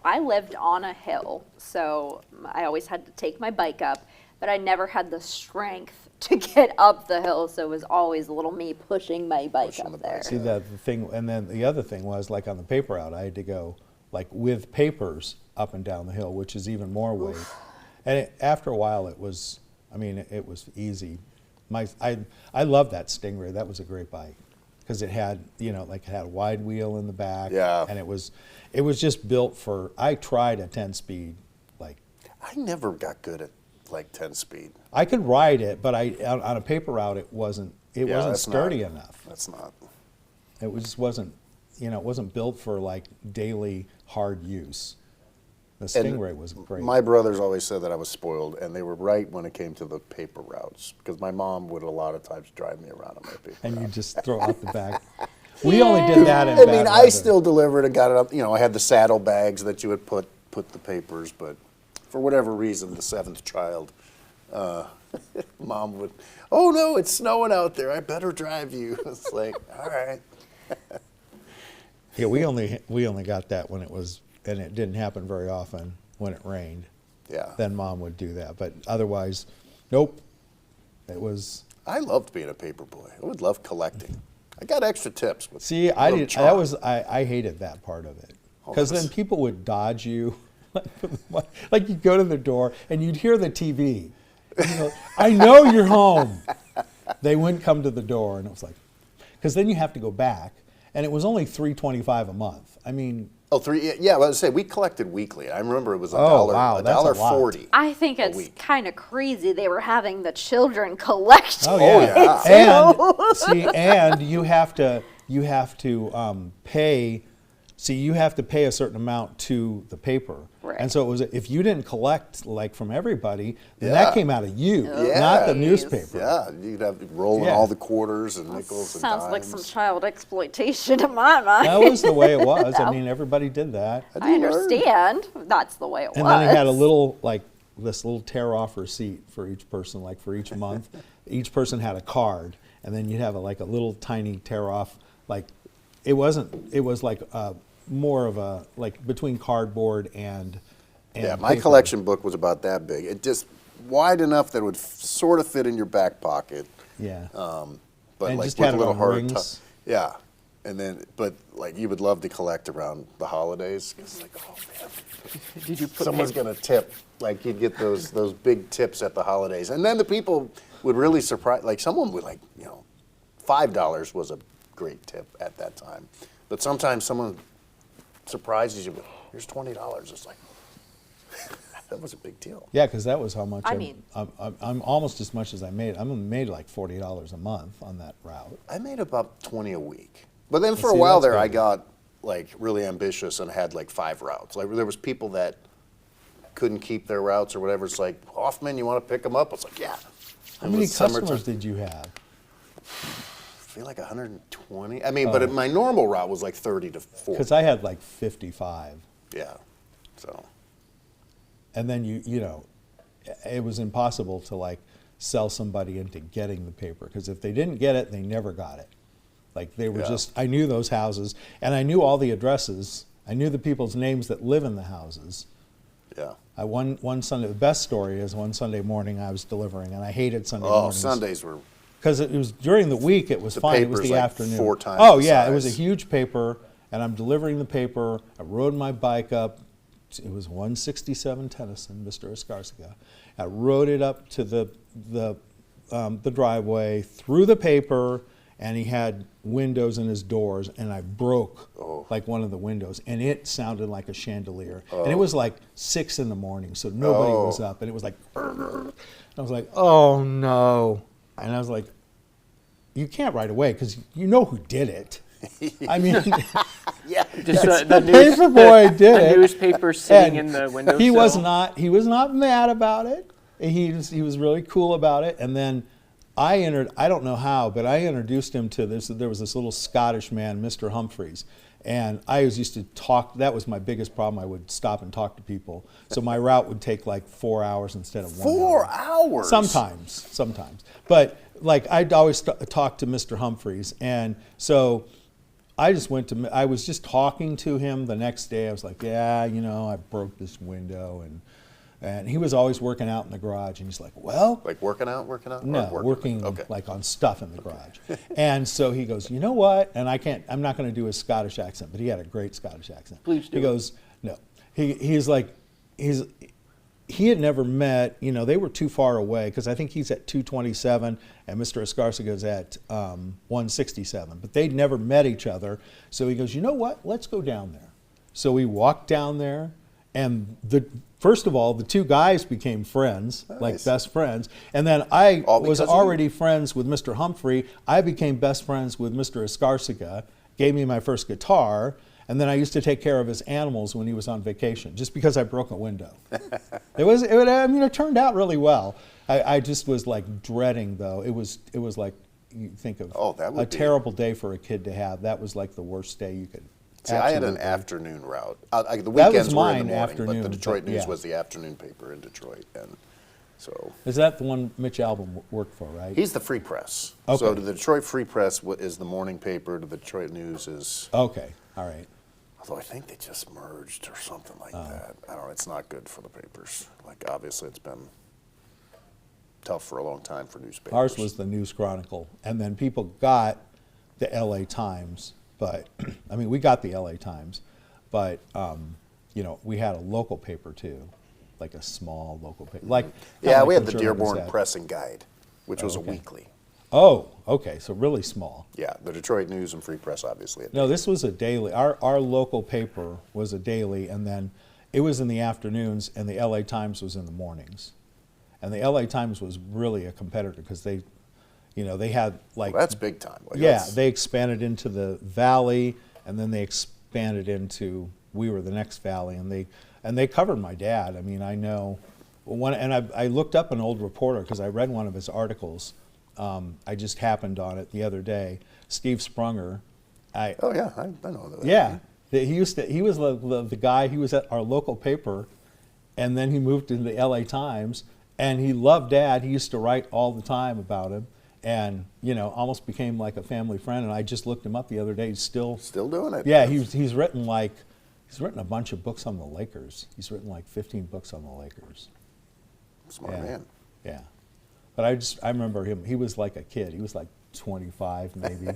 I lived on a hill, so I always had to take my bike up, but I never had the strength to get up the hill, so it was always little me pushing my bike Pushing the up there. bike. See that the thing, and then the other thing was like on the paper route, I had to go like with papers up and down the hill, which is even more weight. And after a while, it was easy. I loved that Stingray. That was a great bike because it had it had a wide wheel in the back. Yeah. And it was just built for. I tried a 10-speed. Like I never got good at like 10 speed. I could ride it, but on a paper route it wasn't that's sturdy not- enough. That's not. It just wasn't, it wasn't built for like daily hard use. The Stingray was great. My brothers always said that I was spoiled, and they were right when it came to the paper routes, because my mom would a lot of times drive me around on my paper And you route. just throw out the back. We only did that in I bad mean, I weather. still delivered and got it up. I had the saddle bags that you would put the papers, but for whatever reason, the 7th child Mom would, oh no, it's snowing out there. I better drive you. It's like, all right. Yeah, we only got that when it was, and it didn't happen very often when it rained. Yeah. Then Mom would do that, but otherwise, nope. It was. I loved being a paper boy. I would love collecting. I got extra tips. With See, I did. That was I hated that part of it because then people would dodge you, like you'd go to the door and you'd hear the TV. You know, I know you're home. They wouldn't come to the door, and it was like, because then you have to go back, and it was only $3.25 a month. I mean. Oh, yeah, well, I was say we collected weekly. I remember it was $1.40. I think it's kind of crazy they were having the children collect. Oh yeah, and you have to pay. See, you have to pay a certain amount to the paper, right. And so it was if you didn't collect like from everybody, then that came out of you, not the newspaper. Yeah, you'd have to roll in all the quarters and nickels and dimes. Sounds like some child exploitation in my mind. That was the way it was. I mean, everybody did that. I understand. That's the way it was. And then he had a little this little tear-off receipt for each person, like for each month. Each person had a card, and then you'd have a little tiny tear-off. Like it was like more of a between cardboard and yeah, my paper. collection book was about that big. It just wide enough that it would sort of fit in your back pocket. Yeah. But and like just with had a little hard rings. yeah. And then, but like you would love to collect around the holidays. It's like, oh man, Did you put someone's gonna tip. Like you'd get those big tips at the holidays, and then the people would really surprise. Like someone would $5 was a great tip at that time, but sometimes someone surprises you with, here's $20. It's like that was a big deal. Yeah, because that was how much. I'm almost as much as I made. I made like $40 a month on that route. I made about 20 a week, but then for a while there, I got like really ambitious and had like 5 routes. Like there was people that couldn't keep their routes or whatever. It's like, Hoffman, you want to pick them up? It's like, yeah. How many customers did you have? I feel like 120. I mean, but my normal route was like 30 to 40. Because I had like 55. Yeah, so. And then it was impossible to sell somebody into getting the paper because if they didn't get it, they never got it. Like they were I knew those houses and I knew all the addresses. I knew the people's names that live in the houses. Yeah. One Sunday, the best story is one Sunday morning I was delivering and I hated Sunday mornings. Oh, Sundays were. Because it was during the week, it was fine. It was the afternoon. 4 times oh the yeah, size. It was a huge paper, and I'm delivering the paper. I rode my bike up. It was 167 Tennyson, Mr. Escarcega. I rode it up to the driveway, threw the paper, and he had windows in his doors, and I broke one of the windows, and it sounded like a chandelier. And it was like 6 in the morning, so nobody was up, and it was like, I was like, oh no. And I was like, you can't right away because you know who did it. I mean, yeah, just the paper boy did it. The newspaper sitting in the window. He was not mad about it. He was really cool about it. And then I don't know how, but I introduced him to this. There was this little Scottish man, Mr. Humphreys. And I used to talk, that was my biggest problem. I would stop and talk to people. So my route would take like 4 hours instead of 1 hour. 4 hours? Sometimes. But I'd always talk to Mr. Humphreys. And so I was just talking to him the next day. I was like, yeah, I broke this window. And he was always working out in the garage. And he's like, well. Like working out? No, working on stuff in the garage. And so he goes, you know what? And I'm not going to do his Scottish accent, but he had a great Scottish accent. Please do. He goes, no. He had never met, they were too far away because I think he's at 227 and Mr. Escarcega's at 167. But they'd never met each other. So he goes, you know what? Let's go down there. So we walked down there. And first of all, the 2 guys became friends, like best friends. And then I was already friends with Mr. Humphrey. I became best friends with Mr. Escarcega, gave me my first guitar, and then I used to take care of his animals when he was on vacation, just because I broke a window. It turned out really well. I just was dreading though. It was like, you think of a terrible day for a kid to have. That was like the worst day you could. See, I had an afternoon route. The weekends were in the morning, but the Detroit News yeah. was the afternoon paper in Detroit, and So Is that the one Mitch Albom worked for, right? he's the Free Press. Okay. So the Detroit Free Press is the morning paper. The Detroit News is. Okay, all right. Although I think they just merged or something like that. I don't know. It's not good for the papers. Like, obviously, it's been tough for a long time for newspapers. Ours was the News Chronicle, and then people got the LA Times, but, I mean, we got the LA Times, but, you know, we had a local paper too, like a small local paper. Like, Yeah, like we had what the your Dearborn had. Press and Guide, which was a okay. weekly. Oh, okay, so really small. Yeah, the Detroit News and Free Press, obviously. No, this was a daily. Our local paper was a daily, and then it was in the afternoons, and the LA Times was in the mornings. And the LA Times was really a competitor because they, you know, they had like. Well, that's big time. Like, Yeah, that's- they expanded into the valley, and then they expanded into, we were the next valley, and they covered my dad. I mean, I know, I looked up an old reporter because I read one of his articles. I just happened on it the other day. Steve Sprunger. Oh yeah, I know that. Yeah, he was the guy. He was at our local paper, and then he moved into the LA Times, and he loved Dad. He used to write all the time about him, and you know, almost became like a family friend. And I just looked him up the other day. He's still doing it. Yeah, he's written a bunch of books on the Lakers. He's written like 15 books on the Lakers. Smart man. Yeah. But I remember him, he was like a kid. He was like 25 maybe,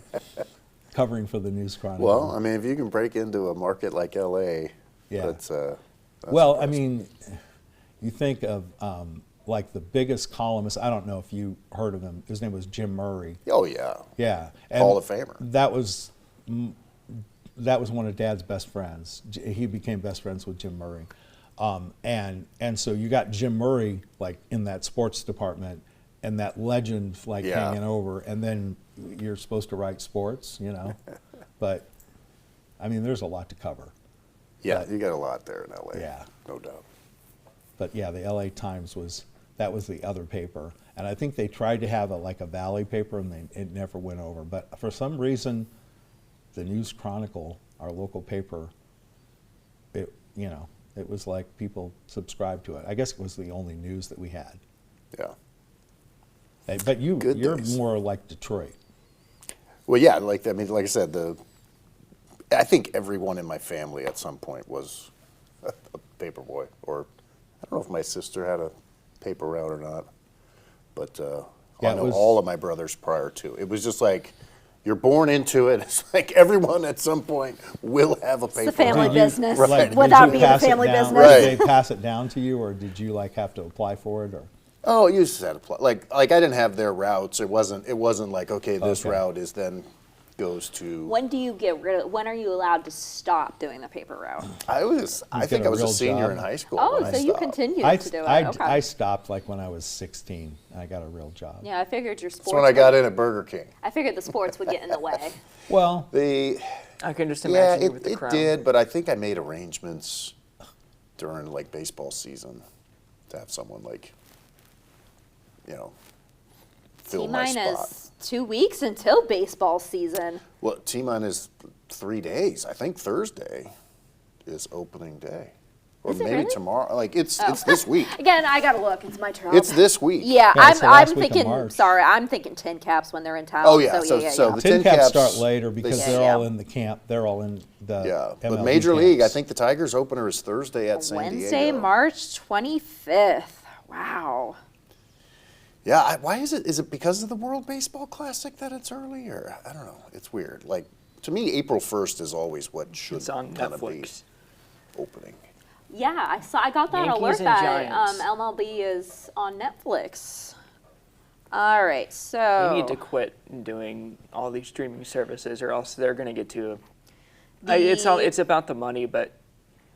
covering for the News Chronicle. Well, I mean, if you can break into a market like LA, Yeah. that's well, I impressive. mean, you think of like the biggest columnist, I don't know if you heard of him, his name was Jim Murray. Oh yeah. Yeah. And Hall of Famer. That was one of Dad's best friends. He became best friends with Jim Murray. And so you got Jim Murray like in that sports department, and that legend like Yeah. hanging over, and then you're supposed to write sports, you know. But I mean, there's a lot to cover. Yeah, But- you got a lot there in LA. Yeah. No doubt. But yeah, the LA Times was the other paper, and I think they tried to have a Valley paper, and it never went over. But for some reason, the News Chronicle, our local paper, it was like people subscribed to it. I guess it was the only news that we had. Yeah. But Good you're days. more like Detroit. Well, yeah, like I said, I think everyone in my family at some point was a paper boy, or I don't know if my sister had a paper route or not, but Yeah, I it know was- all of my brothers prior to. It was just like you're born into it. It's like everyone at some point will have a paper. It's a family route. business Right. Did without you being a pass it family down- business. Right. Did they pass it down to you, or did you like have to apply for it, or? Oh, you just had to apply. Like I didn't have their routes. It wasn't like, okay, this Okay. route is then goes to. When do you get rid of? When are you allowed to stop doing the paper route? I get think a I was a real senior job. in high school. Oh, when I so you stopped. continued to do it. Okay. I stopped like when I was 16, and I got a real job. Yeah, I figured your sports. That's when I got in at Burger King. I figured the sports would get in the way. Well, I can just Yeah, imagine you with the it crown. did, but I think I made arrangements during like baseball season to have someone like, fill my spot. T-minus 2 weeks until baseball season. Well, T-minus 3 days. I think Thursday is opening day, or Is it maybe really? tomorrow. Like it's this week. Again, I gotta look. It's my job. It's this week. Yeah, Yeah, it's the I'm last week of thinking. March. Sorry, I'm thinking tin caps when they're in town. Oh, yeah, So, so the tin tin caps caps, start later because they- they're Yeah. all in the camp. They're all in the Yeah, but MLB Major League, I camps. think the Tigers opener is Thursday at San Wednesday, Diego. March 25th. Wow. Yeah, why is it? Is it because of the World Baseball Classic that it's early, or I don't know. It's weird. Like to me, April 1st is always what should It's on kind of be Netflix. opening. Yeah, I got that Yankees alert and that Giants. MLB is on Netflix. All right, so You need to quit doing all these streaming services, or else they're going to get to. It's about the money, but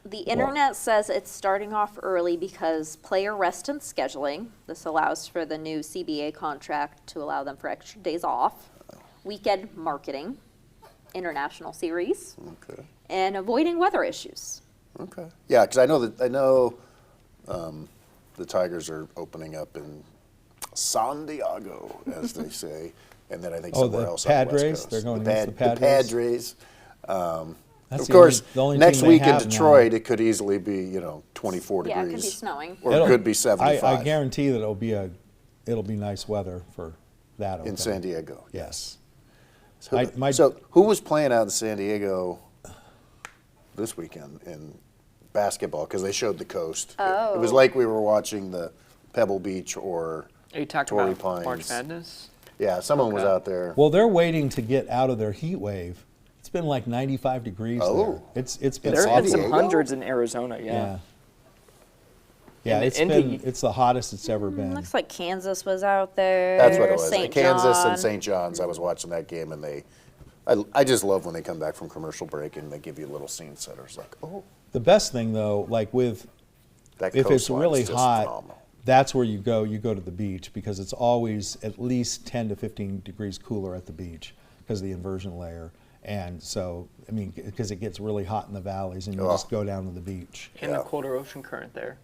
the internet says it's starting off early because player rest and scheduling. This allows for the new CBA contract to allow them for extra days off, weekend marketing, international series, Okay. and avoiding weather issues. Okay. Yeah, because I know the Tigers are opening up in San Diego, as they say, and then I think Oh, somewhere the else on the West Padres? Coast. They're going against the The Padres. That's Of course, the only next team they week in have Detroit, it could easily be 24 Yeah, it degrees. could be snowing. Or it could be 75. I guarantee that it'll be nice weather for that. In San Diego, Yes. So who was playing out in San Diego this weekend in basketball? Because they showed the coast. Oh. It was like we were watching the Pebble Beach or Are you talking Torrey about Pines. March Madness? Yeah, someone was Okay. out there. Well, they're waiting to get out of their heat wave. It's been like 95 degrees Oh. there. It's been There have been San some Diego? hundreds in Arizona, Yeah. In It's Indy. it's the hottest it's ever been. Looks like Kansas was out there. That's what it was. St. Kansas John. and St. John's. I was watching that game, and I just love when they come back from commercial break and they give you little scene setters like, oh, The best thing though, like if that it's coastline's really just hot, phenomenal. that's where you go to the beach because it's always at least 10 to 15 degrees cooler at the beach because of the inversion layer. And so, I mean, because it gets really hot in the valleys and you just go down to the beach. And the colder ocean current there.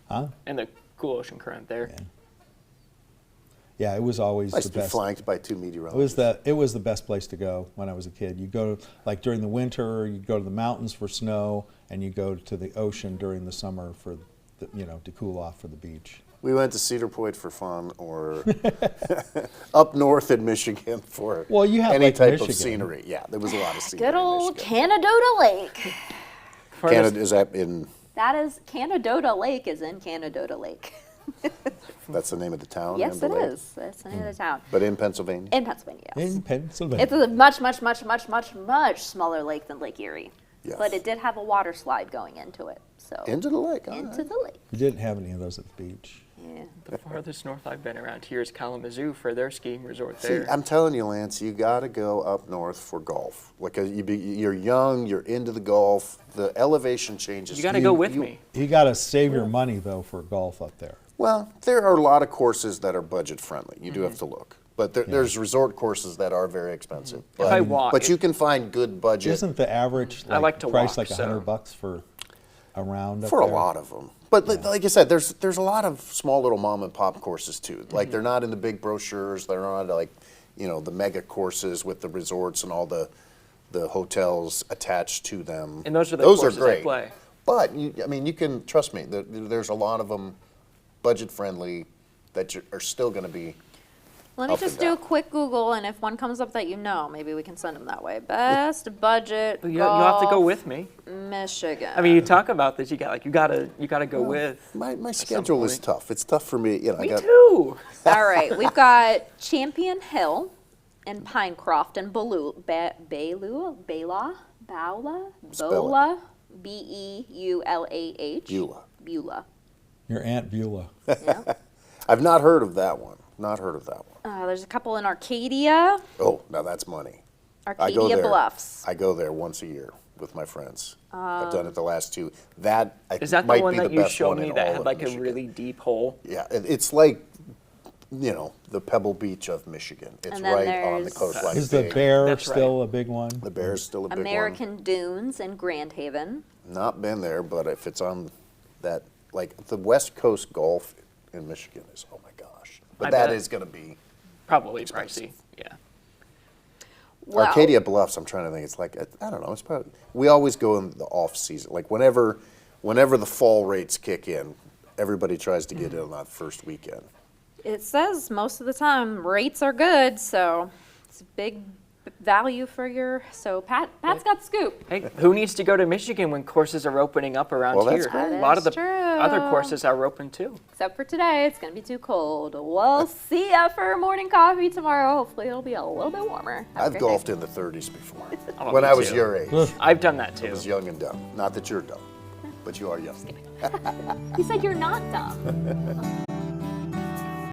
Huh? And the cool ocean current there. Yeah, it was always Nice the to be best. flanked by two meteorologists. It was the best place to go when I was a kid. You go like during the winter, you go to the mountains for snow, and you go to the ocean during the summer for to cool off for the beach. We went to Cedar Point for fun, or up north in Michigan for you have any like type Michigan. of scenery. Yeah, there was a lot of scenery. Good old in Canadota Lake. Canada, is that in? That is Canadota Lake is in Canadota Lake. That's the name of the town. Yes, and the it lake? is. That's the name of the town. But in Pennsylvania. In Pennsylvania, yes. In Pennsylvania. It's a much, much, much, much, much, much smaller lake than Lake Erie. Yes. But it did have a water slide going into it. So Into the lake. all into right. the lake. You didn't have any of those at the beach. Yeah. The farthest north I've been around here is Kalamazoo for their skiing resort See, there. I'm telling you, Lance, you got to go up north for golf. Like you're young, you're into the golf. The elevation changes. You got to go with me. You got to save your money though for golf up there. Well, there are a lot of courses that are budget friendly. You do have to look. But there's resort courses that are very expensive. If I walk, But you can find good budget Isn't the average I like to price walk, like so- $100 for a round up for a there? lot of them. But like I said, there's a lot of small little mom and pop courses too. Like they're not in the big brochures. They're not like, the mega courses with the resorts and all the hotels attached to them. And those are the those courses are great. I play. But you can trust me. There's a lot of them budget friendly that are still going to be. Let me Up just and do a down. quick Google, and if one comes up that maybe we can send them that way. Best budget You'll have to go golf, with me. Michigan. I mean, you talk about this. You gotta go with. My schedule is point. tough. It's tough for me. I Me got, too. All right, we've got Champion Hill and Pinecroft and Beulah, Beulah, Beulah. Beulah. Your Aunt Beulah. Yeah. I've not heard of that one. Not heard of that one. There's a couple in Arcadia, Oh, now that's money. I go Arcadia there. Bluffs. I go there once a year with my friends. I've done it the last two. That Is that might the one be that the you best showed one me in that all had of like a Michigan. really deep hole? Yeah, it's like the Pebble Beach of Michigan. It's And then right on the there's- coastline. Is the big. bear That's still a big one? The Bear's still a big American Dunes in Grand Haven. one. Not been there, but if it's on that, like the West Coast golf in Michigan is, oh my gosh. But I that bet. is going to be Probably Expensive. pricey. Yeah. Well, Arcadia Bluffs. I'm trying to think. It's like I don't know. It's probably we always go in the off season. Like whenever the fall rates kick in, everybody tries to get in on that first weekend. It says most of the time rates are good, so it's a big value for your. So Pat's got the scoop. Hey, who needs to go to Michigan when courses are opening up around Well, that's here? great. A lot of the That is other true. courses are open too. Except for today, it's gonna be too cold. We'll see ya for morning coffee tomorrow. Hopefully, it'll be a little bit warmer. Have a I've great golfed day. in the 30s before Oh, when me I was too. your age. I've done that I too. was young and dumb. Not that you're dumb, but you are young. He said you're not dumb.